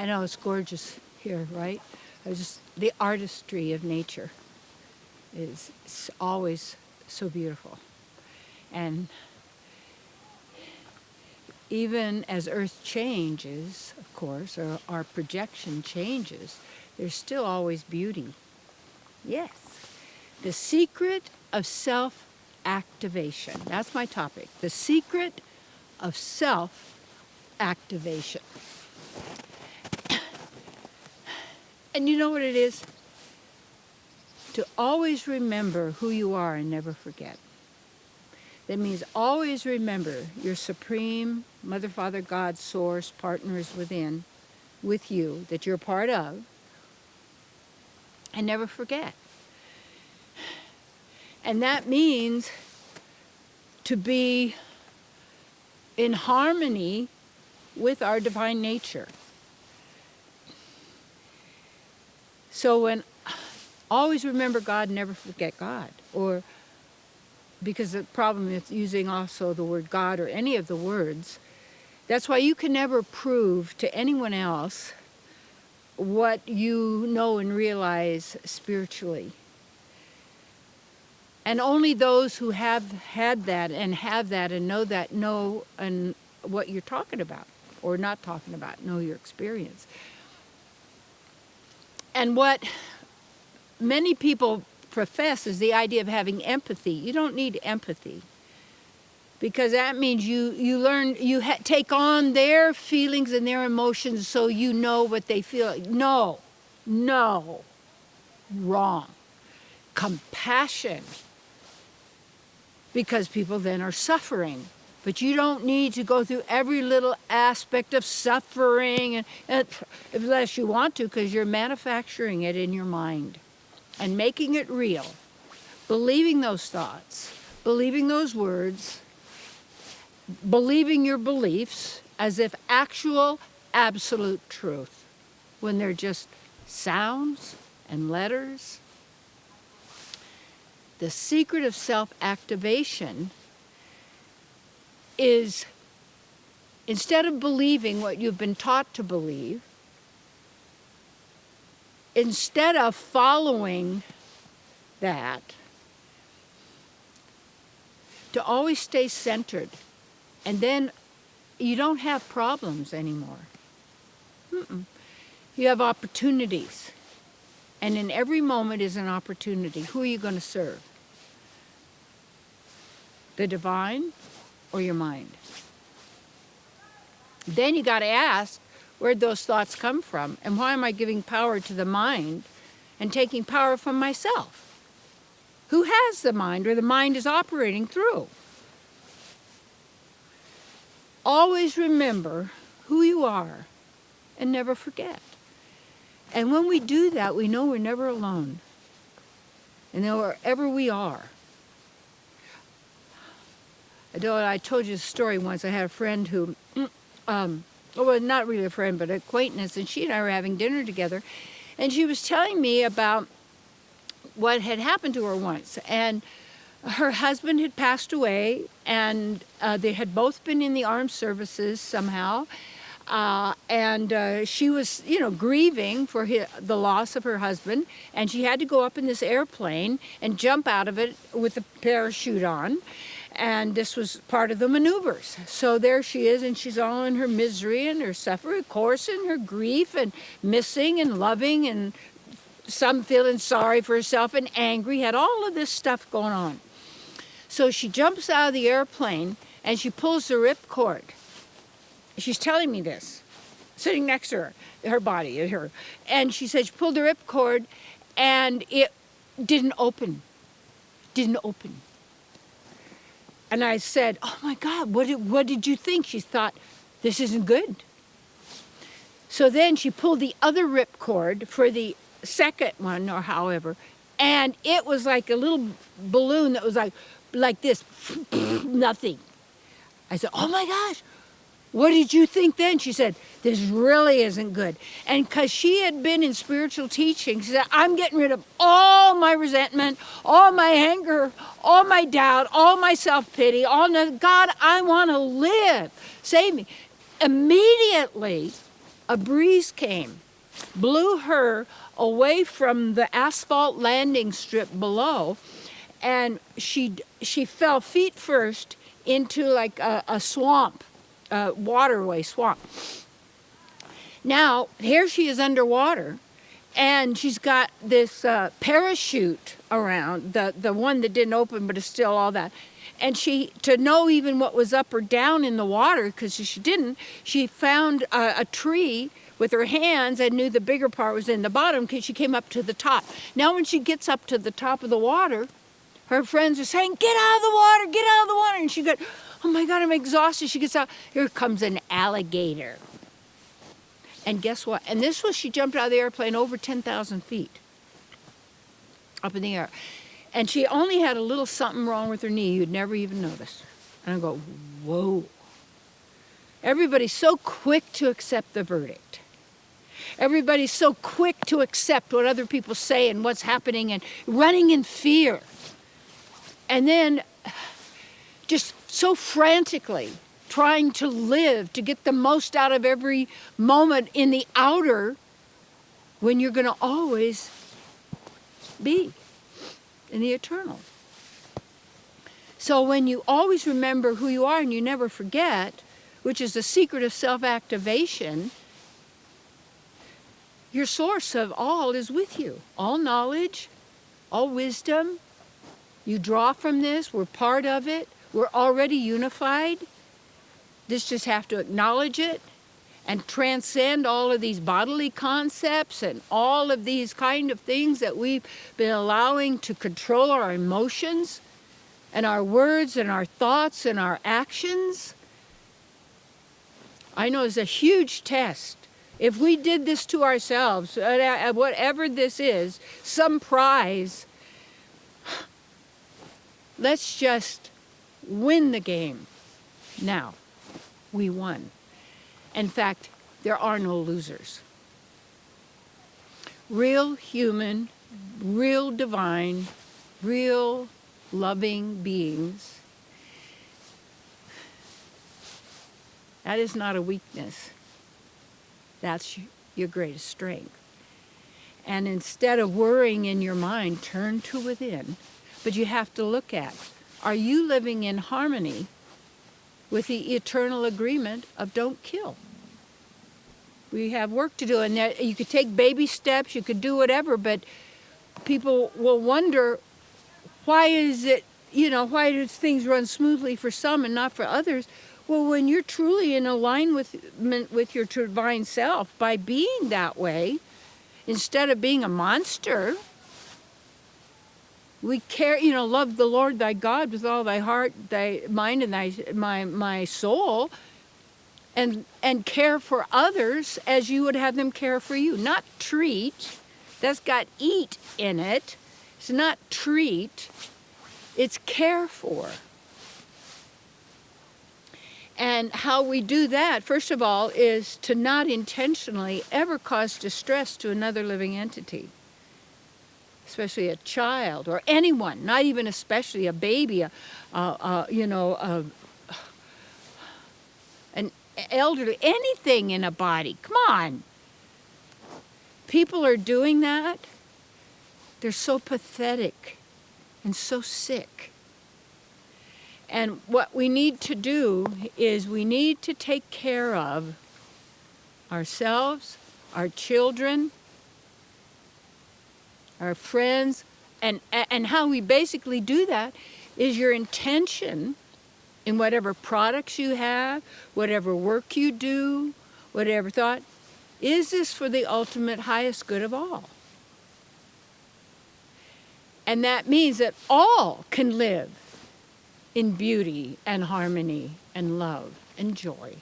I know it's gorgeous here, right? The artistry of nature is always so beautiful. And even as Earth changes, of course, or our projection changes, there's still always beauty. Yes. The secret of self-activation. That's my topic. The secret of self-activation. And you know what it is? To always remember who you are and never forget. That means always remember your supreme Mother, Father, God, Source, partners within, with you, that you're part of, and never forget. And that means to be in harmony with our divine nature. So always remember God, never forget God. Or, because the problem is using also the word God or any of the words, that's why you can never prove to anyone else what you know and realize spiritually. And only those who have had that and have that and know and what you're talking about or not talking about, know your experience. And what many people profess is the idea of having empathy. You don't need empathy, because that means you learn, take on their feelings and their emotions so you know what they feel. No, wrong. Compassion, because people then are suffering. But you don't need to go through every little aspect of suffering, and unless you want to, because you're manufacturing it in your mind and making it real, believing those thoughts, believing those words, believing your beliefs as if actual, absolute truth, when they're just sounds and letters. The secret of self-activation is, instead of believing what you've been taught to believe, instead of following that, to always stay centered. And then you don't have problems anymore. You have opportunities. And in every moment is an opportunity. Who are you going to serve? The divine or your mind? Then you got to ask, where'd those thoughts come from? And why am I giving power to the mind and taking power from myself? Who has the mind, or the mind is operating through? Always remember who you are and never forget. And when we do that, we know we're never alone. And that wherever we are. I told you a story once. I had a friend who, well, not really a friend, but an acquaintance, and she and I were having dinner together. And she was telling me about what had happened to her once. And her husband had passed away, and they had both been in the armed services somehow. And she was, grieving for the loss of her husband, and she had to go up in this airplane and jump out of it with a parachute on, and this was part of the maneuvers. So there she is, and she's all in her misery and her suffering, of course, and her grief, and missing and loving, and some feeling sorry for herself and angry, had all of this stuff going on. So she jumps out of the airplane, and she pulls the ripcord. She's telling me this, sitting next to her body, and she said she pulled the ripcord, and it didn't open. And I said, "Oh my God, what did you think?" She thought, "This isn't good." So then she pulled the other ripcord for the second one, or however, and it was like a little balloon that was like this, nothing. I said, "Oh my gosh. What did you think then?" She said, "This really isn't good." And because she had been in spiritual teaching, she said, "I'm getting rid of all my resentment, all my anger, all my doubt, all my self-pity, God, I want to live. Save me." Immediately, a breeze came, blew her away from the asphalt landing strip below, and she fell feet first into like a swamp, a waterway swamp. Now, here she is underwater, and she's got this parachute around, the one that didn't open but is still all that. And to know even what was up or down in the water, because she didn't, she found a tree with her hands and knew the bigger part was in the bottom because she came up to the top. Now when she gets up to the top of the water, her friends are saying, get out of the water, get out of the water. And she goes, oh my God, I'm exhausted. She gets out, here comes an alligator. And guess what? And this was, she jumped out of the airplane over 10,000 feet up in the air. And she only had a little something wrong with her knee. You'd never even notice. And I go, whoa. Everybody's so quick to accept the verdict. Everybody's so quick to accept what other people say and what's happening and running in fear. And then just so frantically trying to live, to get the most out of every moment in the outer when you're going to always be in the eternal. So when you always remember who you are and you never forget, which is the secret of self-activation, your source of all is with you. All knowledge, all wisdom. You draw from this. We're part of it. We're already unified. This just have to acknowledge it and transcend all of these bodily concepts and all of these kind of things that we've been allowing to control our emotions and our words and our thoughts and our actions. I know it's a huge test. If we did this to ourselves, whatever this is, some prize, let's just win the game. Now, we won. In fact, there are no losers. Real human, real divine, real loving beings. That is not a weakness. That's your greatest strength. And instead of worrying in your mind, turn to within. But you have to look at, are you living in harmony with the eternal agreement of don't kill? We have work to do, and you could take baby steps, you could do whatever, but people will wonder, why is it, why do things run smoothly for some and not for others? Well, when you're truly in alignment with your divine self, by being that way, instead of being a monster, we care, love the Lord thy God with all thy heart, thy mind, and my soul, and care for others as you would have them care for you. Not treat. That's got eat in it. It's not treat. It's care for. And how we do that, first of all, is to not intentionally ever cause distress to another living entity. Especially a child or anyone, not even especially a baby, an elderly, anything in a body. Come on. People are doing that. They're so pathetic and so sick. And what we need to do is we need to take care of ourselves, our children, our friends, and how we basically do that is your intention in whatever products you have, whatever work you do, whatever thought. Is this for the ultimate highest good of all? And that means that all can live in beauty and harmony and love and joy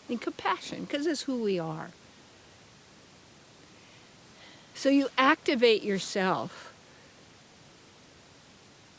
and compassion, because it's who we are. So you activate yourself,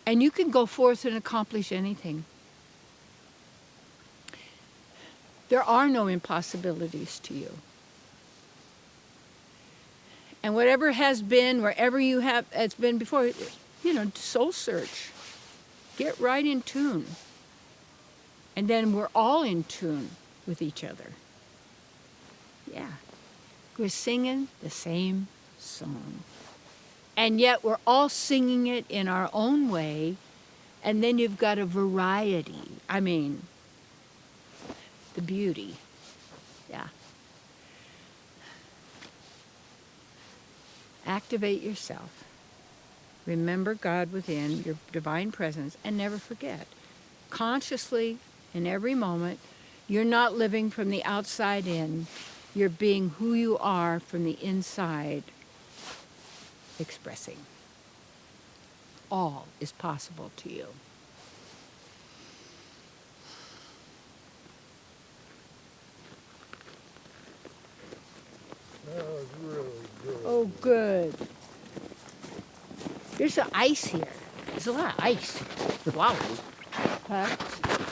and you can go forth and accomplish anything. There are no impossibilities to you. And whatever has been, wherever you have, it's been before, soul search. Get right in tune. And then we're all in tune with each other. Yeah. We're singing the same song. And yet we're all singing it in our own way. And then you've got a variety. I mean, the beauty. Yeah. Activate yourself. Remember God within, your divine presence, and never forget. Consciously, in every moment, you're not living from the outside in. You're being who you are from the inside, expressing. All is possible to you. That was really good. Oh, good. There's some ice here. There's a lot of ice. Wow. Huh?